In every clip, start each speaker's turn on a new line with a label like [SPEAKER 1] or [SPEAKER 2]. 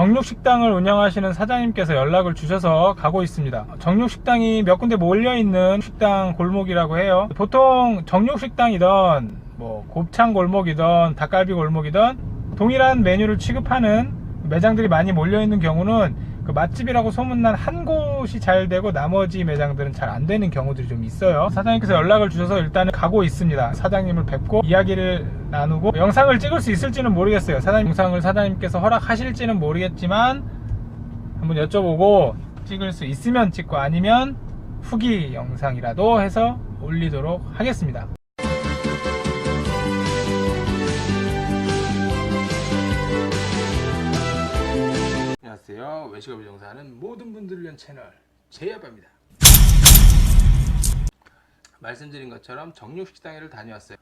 [SPEAKER 1] 정육식당을 운영하시는 사장님께서 연락을 주셔서 가고 있습니다. 정육식당이 몇 군데 몰려있는 식당 골목이라고 해요. 보통 정육식당이든 뭐 곱창 골목이든 닭갈비 골목이든 동일한 메뉴를 취급하는 매장들이 많이 몰려있는 경우는 그 맛집이라고 소문난 한 곳이 잘 되고 나머지 매장들은 잘 안 되는 경우들이 좀 있어요. 사장님께서 연락을 주셔서 일단은 가고 있습니다. 사장님을 뵙고 이야기를 나누고 영상을 찍을 수 있을지는 모르겠어요. 영상을 사장님께서 허락하실지는 모르겠지만 한번 여쭤보고 찍을 수 있으면 찍고 아니면 후기 영상이라도 해서 올리도록 하겠습니다. 안녕하세요. 외식업을 종사하는 모든 분들을 위한 채널 제이아빠입니다. 말씀드린 것처럼 정육식당에를 다녀왔어요.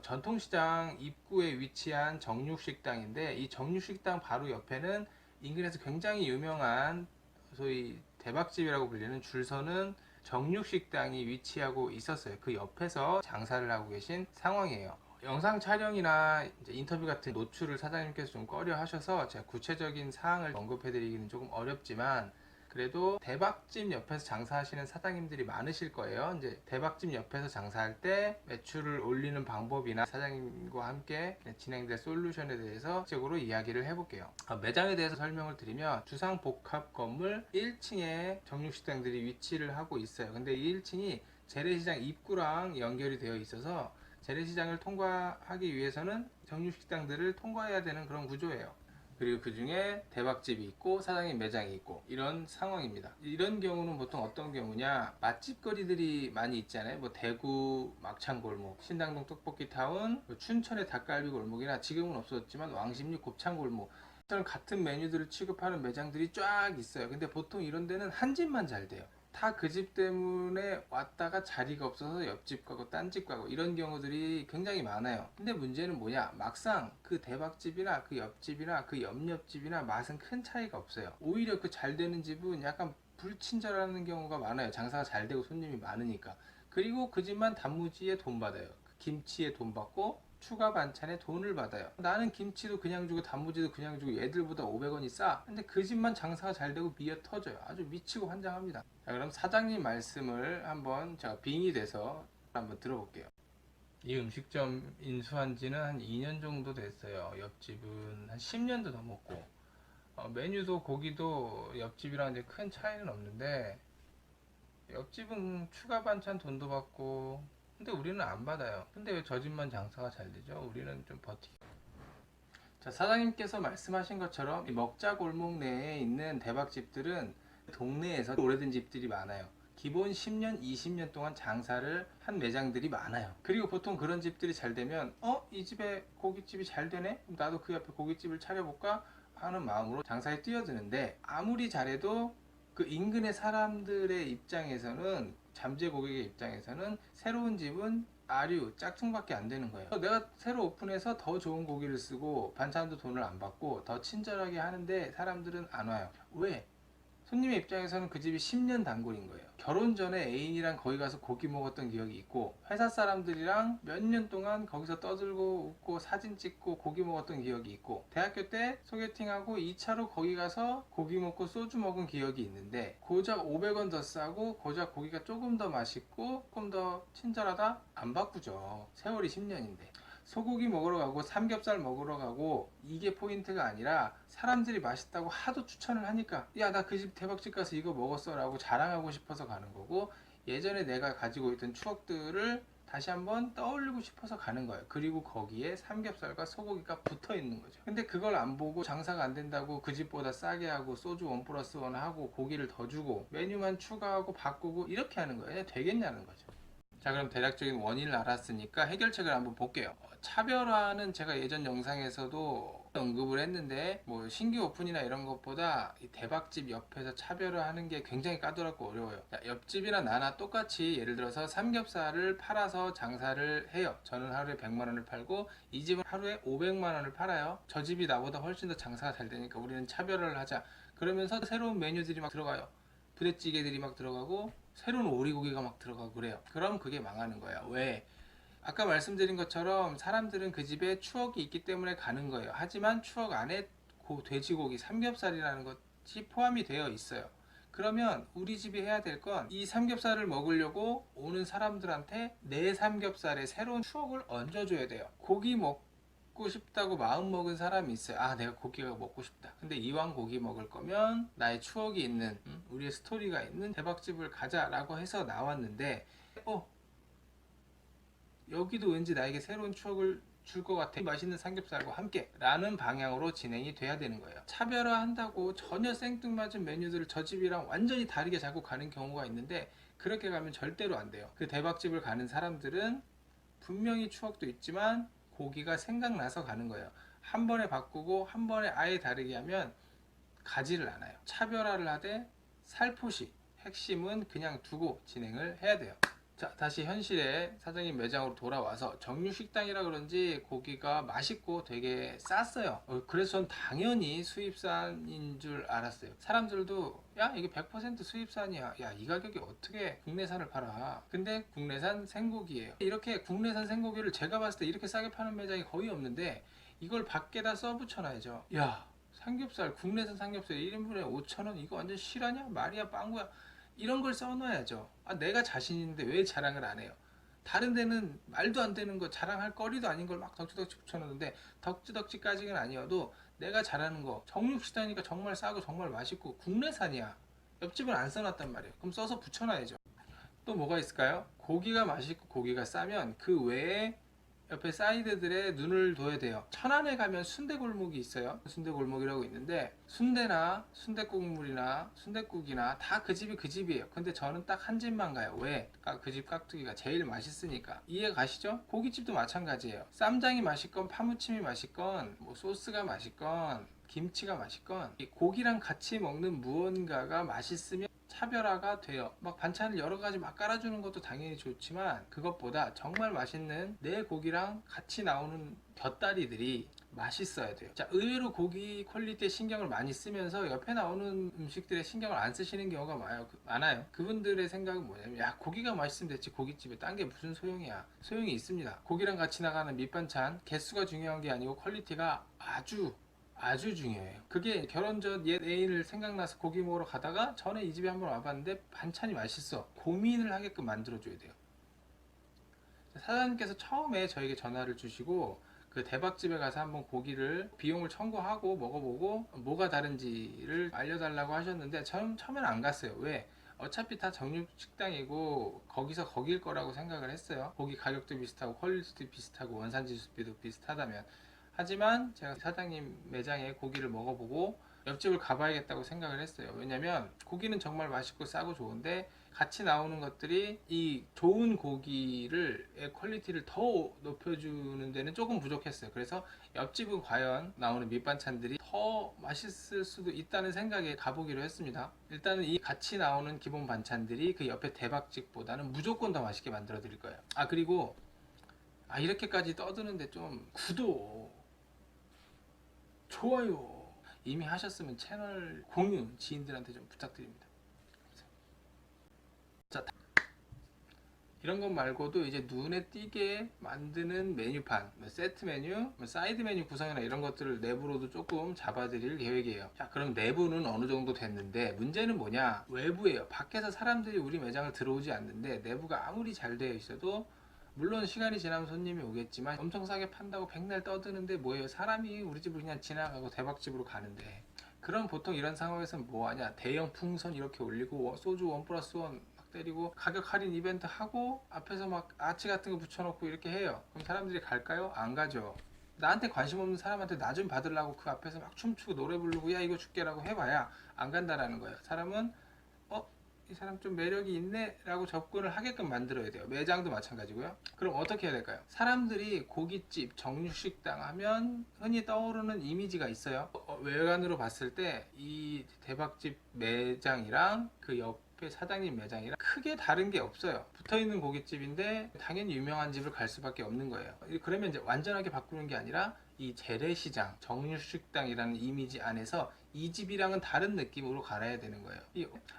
[SPEAKER 1] 전통시장 입구에 위치한 정육식당인데 이 정육식당 바로 옆에는 인근에서 굉장히 유명한 소위 대박집이라고 불리는 줄서는 정육식당이 위치하고 있었어요. 그 옆에서 장사를 하고 계신 상황이에요. 영상 촬영이나 이제 인터뷰 같은 노출을 사장님께서 좀 꺼려 하셔서 제가 구체적인 사항을 언급해 드리기는 조금 어렵지만 그래도 대박집 옆에서 장사하시는 사장님들이 많으실 거예요. 이제 대박집 옆에서 장사할 때 매출을 올리는 방법이나 사장님과 함께 진행될 솔루션에 대해서 구체적으로 이야기를 해볼게요. 매장에 대해서 설명을 드리면 주상복합 건물 1층에 정육식당들이 위치를 하고 있어요. 근데 이 1층이 재래시장 입구랑 연결이 되어 있어서 재래시장을 통과하기 위해서는 정육식당들을 통과해야 되는 그런 구조예요. 그리고 그 중에 대박집이 있고 사장님 매장이 있고 이런 상황입니다. 이런 경우는 보통 어떤 경우냐, 맛집 거리들이 많이 있잖아요. 뭐 대구 막창골목, 신당동 떡볶이타운, 춘천의 닭갈비 골목이나 지금은 없어졌지만 왕십리 곱창골목, 같은 메뉴들을 취급하는 매장들이 쫙 있어요. 근데 보통 이런 데는 한 집만 잘 돼요. 다 그 집 때문에 왔다가 자리가 없어서 옆집 가고 딴 집 가고 이런 경우들이 굉장히 많아요. 근데 문제는 뭐냐, 막상 그 대박집이나 그 옆집이나 그 옆옆집이나 맛은 큰 차이가 없어요. 오히려 그 잘 되는 집은 약간 불친절하는 경우가 많아요. 장사가 잘 되고 손님이 많으니까. 그리고 그 집만 단무지에 돈 받아요. 김치에 돈 받고 추가 반찬에 돈을 받아요. 나는 김치도 그냥 주고 단무지도 그냥 주고 얘들보다 500원이 싸. 근데 그 집만 장사가 잘 되고 미어 터져요. 아주 미치고 환장합니다. 자, 그럼 사장님 말씀을 한번 제가 빙의 돼서 한번 들어볼게요. 이 음식점 인수한 지는 한 2년 정도 됐어요. 옆집은 한 10년도 넘었고 메뉴도 고기도 옆집이랑 이제 큰 차이는 없는데 옆집은 추가 반찬 돈도 받고 근데 우리는 안 받아요. 근데 왜 저 집만 장사가 잘 되죠? 우리는 좀 버티기. 자, 사장님께서 말씀하신 것처럼 이 먹자 골목 내에 있는 대박집들은 동네에서 오래된 집들이 많아요. 기본 10년, 20년 동안 장사를 한 매장들이 많아요. 그리고 보통 그런 집들이 잘 되면 이 집에 고깃집이 잘 되네? 나도 그 옆에 고깃집을 차려볼까? 하는 마음으로 장사에 뛰어드는데 아무리 잘해도 그 인근의 사람들의 입장에서는, 잠재 고객의 입장에서는 새로운 집은 아류, 짝퉁밖에 안 되는 거예요. 내가 새로 오픈해서 더 좋은 고기를 쓰고 반찬도 돈을 안 받고 더 친절하게 하는데 사람들은 안 와요. 왜? 손님의 입장에서는 그 집이 10년 단골인 거예요. 결혼 전에 애인이랑 거기 가서 고기 먹었던 기억이 있고 회사 사람들이랑 몇 년 동안 거기서 떠들고 웃고 사진 찍고 고기 먹었던 기억이 있고 대학교 때 소개팅하고 2차로 거기 가서 고기 먹고 소주 먹은 기억이 있는데 고작 500원 더 싸고 고작 고기가 조금 더 맛있고 조금 더 친절하다? 안 바꾸죠. 세월이 10년인데. 소고기 먹으러 가고 삼겹살 먹으러 가고 이게 포인트가 아니라 사람들이 맛있다고 하도 추천을 하니까 야, 나 그 집 대박집 가서 이거 먹었어 라고 자랑하고 싶어서 가는 거고, 예전에 내가 가지고 있던 추억들을 다시 한번 떠올리고 싶어서 가는 거예요. 그리고 거기에 삼겹살과 소고기가 붙어 있는 거죠. 근데 그걸 안 보고 장사가 안 된다고 그 집보다 싸게 하고 소주 1+1 하고 고기를 더 주고 메뉴만 추가하고 바꾸고 이렇게 하는 거예요. 되겠냐는 거죠. 자, 그럼 대략적인 원인을 알았으니까 해결책을 한번 볼게요. 차별화는 제가 예전 영상에서도 언급을 했는데 뭐 신규 오픈이나 이런 것보다 이 대박집 옆에서 차별화하는 게 굉장히 까다롭고 어려워요. 자, 옆집이나 나나 똑같이 예를 들어서 삼겹살을 팔아서 장사를 해요. 저는 하루에 100만원을 팔고 이 집은 하루에 500만원을 팔아요. 저 집이 나보다 훨씬 더 장사가 잘 되니까 우리는 차별화를 하자. 그러면서 새로운 메뉴들이 막 들어가요. 부대찌개들이 막 들어가고 새로운 오리고기가 막 들어가고 그래요. 그럼 그게 망하는 거야. 왜? 아까 말씀드린 것처럼 사람들은 그 집에 추억이 있기 때문에 가는 거예요. 하지만 추억 안에 돼지고기, 삼겹살이라는 것이 포함이 되어 있어요. 그러면 우리 집이 해야 될 건 이 삼겹살을 먹으려고 오는 사람들한테 내 삼겹살에 새로운 추억을 얹어줘야 돼요. 고기 먹고 싶다고 마음 먹은 사람이 있어요. 아, 내가 고기가 먹고 싶다. 근데 이왕 고기 먹을 거면 나의 추억이 있는, 우리의 스토리가 있는 대박집을 가자라고 해서 나왔는데, 여기도 왠지 나에게 새로운 추억을 줄 것 같아. 맛있는 삼겹살과 함께 라는 방향으로 진행이 돼야 되는 거예요. 차별화한다고 전혀 생뚱맞은 메뉴들을 저 집이랑 완전히 다르게 자꾸 가는 경우가 있는데, 그렇게 가면 절대로 안 돼요. 그 대박집을 가는 사람들은 분명히 추억도 있지만 고기가 생각나서 가는 거예요. 한 번에 바꾸고 한 번에 아예 다르게 하면 가지를 않아요. 차별화를 하되 살포시, 핵심은 그냥 두고 진행을 해야 돼요. 자, 다시 현실의 사장님 매장으로 돌아와서 정육식당이라 그런지 고기가 맛있고 되게 쌌어요. 그래서 전 당연히 수입산인 줄 알았어요. 사람들도 야, 이게 100% 수입산이야. 야, 이 가격에 어떻게 국내산을 팔아? 근데 국내산 생고기예요. 이렇게 국내산 생고기를 제가 봤을 때 이렇게 싸게 파는 매장이 거의 없는데 이걸 밖에다 써붙여놔야죠. 야, 삼겹살, 국내산 삼겹살 1인분에 5,000원, 이거 완전 실화냐? 말이야, 빵구야. 이런 걸 써놔야죠. 아, 내가 자신 있는데 왜 자랑을 안 해요? 다른 데는 말도 안 되는 거, 자랑할 거리도 아닌 걸 막 덕지덕지 붙여놓는데, 덕지덕지까지는 아니어도 내가 잘하는 거, 정육식당이니까 정말 싸고 정말 맛있고 국내산이야. 옆집은 안 써놨단 말이에요. 그럼 써서 붙여놔야죠. 또 뭐가 있을까요? 고기가 맛있고 고기가 싸면 그 외에 옆에 사이드들에 눈을 둬야 돼요. 천안에 가면 순대 골목이 있어요. 순대 골목이라고 있는데 순대나 순대국물이나 순대국이나 다 그 집이 그 집이에요. 근데 저는 딱 한 집만 가요. 왜? 그 집 깍두기가 제일 맛있으니까. 이해 가시죠? 고깃집도 마찬가지예요. 쌈장이 맛있건 파무침이 맛있건 뭐 소스가 맛있건 김치가 맛있건 이 고기랑 같이 먹는 무언가가 맛있으면 차별화가 돼요. 막 반찬을 여러 가지 막 깔아주는 것도 당연히 좋지만 그것보다 정말 맛있는 내 고기랑 같이 나오는 곁다리들이 맛있어야 돼요. 자, 의외로 고기 퀄리티에 신경을 많이 쓰면서 옆에 나오는 음식들에 신경을 안 쓰시는 경우가 많아요. 그분들의 생각은 뭐냐면, 야, 고기가 맛있으면 됐지 고깃집에 딴 게 무슨 소용이야. 소용이 있습니다. 고기랑 같이 나가는 밑반찬 개수가 중요한 게 아니고 퀄리티가 아주 중요해요. 그게 결혼 전 옛 애인을 생각나서 고기 먹으러 가다가 전에 이 집에 한번 와봤는데 반찬이 맛있어. 고민을 하게끔 만들어줘야 돼요. 사장님께서 처음에 저에게 전화를 주시고 그 대박집에 가서 한번 고기를 비용을 청구하고 먹어보고 뭐가 다른지를 알려달라고 하셨는데 저는 처음에는 안 갔어요. 왜? 어차피 다 정육식당이고 거기서 거길 거라고 생각을 했어요. 고기 가격도 비슷하고 퀄리티도 비슷하고 원산지수비도 비슷하다면. 하지만 제가 사장님 매장에 고기를 먹어보고 옆집을 가봐야겠다고 생각을 했어요. 왜냐면 고기는 정말 맛있고 싸고 좋은데 같이 나오는 것들이 이 좋은 고기를 퀄리티를 더 높여주는 데는 조금 부족했어요. 그래서 옆집은 과연 나오는 밑반찬들이 더 맛있을 수도 있다는 생각에 가보기로 했습니다. 일단은 이 같이 나오는 기본 반찬들이 그 옆에 대박집보다는 무조건 더 맛있게 만들어 드릴 거예요. 아, 그리고 이렇게까지 떠드는데 좀 구독, 좋아요 이미 하셨으면 채널 공유 지인들한테 좀 부탁드립니다. 자, 이런 것 말고도 이제 눈에 띄게 만드는 메뉴판, 세트 메뉴, 사이드 메뉴 구성이나 이런 것들을 내부로도 조금 잡아드릴 계획이에요. 자, 그럼 내부는 어느 정도 됐는데 문제는 뭐냐? 외부예요. 밖에서 사람들이 우리 매장을 들어오지 않는데 내부가 아무리 잘 되어 있어도 물론 시간이 지나면 손님이 오겠지만 엄청 싸게 판다고 백날 떠드는데 뭐예요? 사람이 우리 집을 그냥 지나가고 대박집으로 가는데, 그럼 보통 이런 상황에서는 뭐하냐? 대형 풍선 이렇게 올리고 소주 1+1 막 때리고 가격 할인 이벤트 하고 앞에서 막 아치 같은 거 붙여놓고 이렇게 해요. 그럼 사람들이 갈까요? 안 가죠. 나한테 관심 없는 사람한테 나 좀 받으려고 그 앞에서 막 춤추고 노래 부르고 야 이거 줄게라고 해봐야 안 간다라는 거예요. 사람은 이 사람 좀 매력이 있네 라고 접근을 하게끔 만들어야 돼요. 매장도 마찬가지고요. 그럼 어떻게 해야 될까요? 사람들이 고깃집, 정육식당 하면 흔히 떠오르는 이미지가 있어요. 외관으로 봤을 때 이 대박집 매장이랑 그 옆에 사장님 매장이랑 크게 다른 게 없어요. 붙어있는 고깃집인데 당연히 유명한 집을 갈 수밖에 없는 거예요. 그러면 이제 완전하게 바꾸는 게 아니라 이 재래시장, 정육식당이라는 이미지 안에서 이 집이랑은 다른 느낌으로 갈아야 되는 거예요.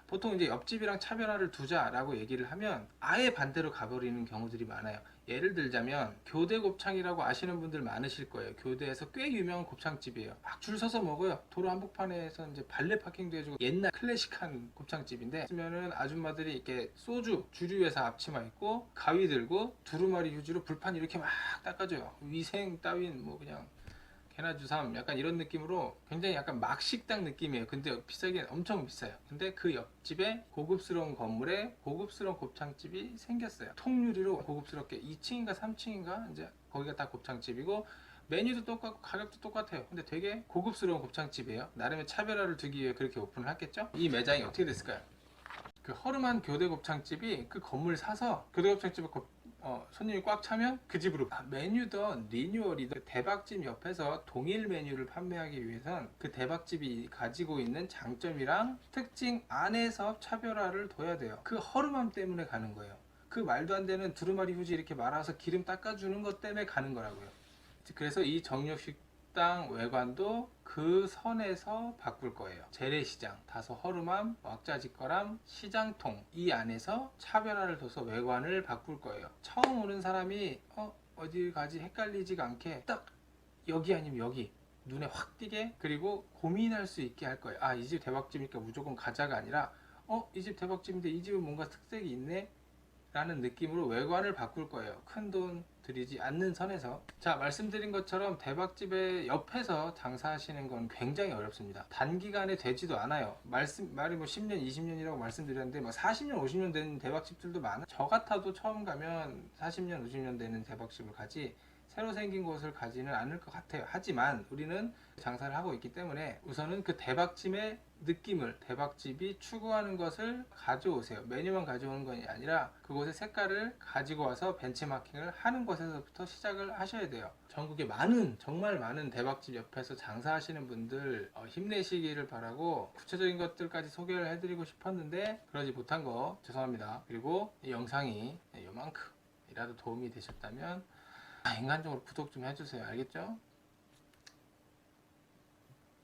[SPEAKER 1] 보통 이제 옆집이랑 차별화를 두자라고 얘기를 하면 아예 반대로 가버리는 경우들이 많아요. 예를 들자면 교대 곱창이라고 아시는 분들 많으실 거예요. 교대에서 꽤 유명한 곱창집이에요. 막 줄 서서 먹어요. 도로 한복판에서 이제 발레 파킹도 해주고 옛날 클래식한 곱창집인데, 쓰면은 아줌마들이 이렇게 소주 주류에서 앞치마 입고 가위 들고 두루마리 휴지로 불판 이렇게 막 닦아줘요. 위생 따윈 뭐 그냥 개나 주삼 약간 이런 느낌으로 굉장히 약간 막식당 느낌이에요. 근데 비싸긴 엄청 비싸요. 근데 그 옆집에 고급스러운 건물에 고급스러운 곱창집이 생겼어요. 통유리로 고급스럽게 2층인가 3층인가 이제 거기가 다 곱창집이고, 메뉴도 똑같고 가격도 똑같아요. 근데 되게 고급스러운 곱창집이에요. 나름의 차별화를 두기 위해 그렇게 오픈을 했겠죠. 이 매장이 어떻게 됐을까요? 그 허름한 교대 곱창집이 그 건물 사서 교대 곱창집에 손님이 꽉 차면 그 집으로, 메뉴든 리뉴얼이든 대박집 옆에서 동일 메뉴를 판매하기 위해선 그 대박집이 가지고 있는 장점이랑 특징 안에서 차별화를 둬야 돼요. 그 허름함 때문에 가는 거예요. 그 말도 안 되는 두루마리 휴지 이렇게 말아서 기름 닦아주는 것 때문에 가는 거라고요. 그래서 이 정육식당 외관도 그 선에서 바꿀 거예요. 재래시장, 다소 허름함, 왁자지껄함, 시장통, 이 안에서 차별화를 둬서 외관을 바꿀 거예요. 처음 오는 사람이 어디 가지 헷갈리지가 않게 딱 여기 아니면 여기 눈에 확 띄게, 그리고 고민할 수 있게 할 거예요. 이 집 대박집이니까 무조건 가자가 아니라 이 집 대박집인데 이 집은 뭔가 특색이 있네 라는 느낌으로 외관을 바꿀 거예요. 큰 돈 들이지 않는 선에서. 자, 말씀드린 것처럼 대박집의 옆에서 장사하시는 건 굉장히 어렵습니다. 단기간에 되지도 않아요. 말이 뭐 10년 20년이라고 말씀드렸는데 뭐 40년 50년 된 대박집들도 많아. 저 같아도 처음 가면 40년 50년 되는 대박집을 가지 새로 생긴 곳을 가지는 않을 것 같아요. 하지만 우리는 장사를 하고 있기 때문에 우선은 그 대박집의 느낌을, 대박집이 추구하는 것을 가져오세요. 메뉴만 가져오는 것이 아니라 그곳의 색깔을 가지고 와서 벤치마킹을 하는 것에서부터 시작을 하셔야 돼요. 전국에 정말 많은 대박집 옆에서 장사하시는 분들 힘내시기를 바라고, 구체적인 것들까지 소개를 해드리고 싶었는데 그러지 못한 거 죄송합니다. 그리고 이 영상이 이만큼이라도 도움이 되셨다면 인간적으로 구독 좀 해주세요. 알겠죠?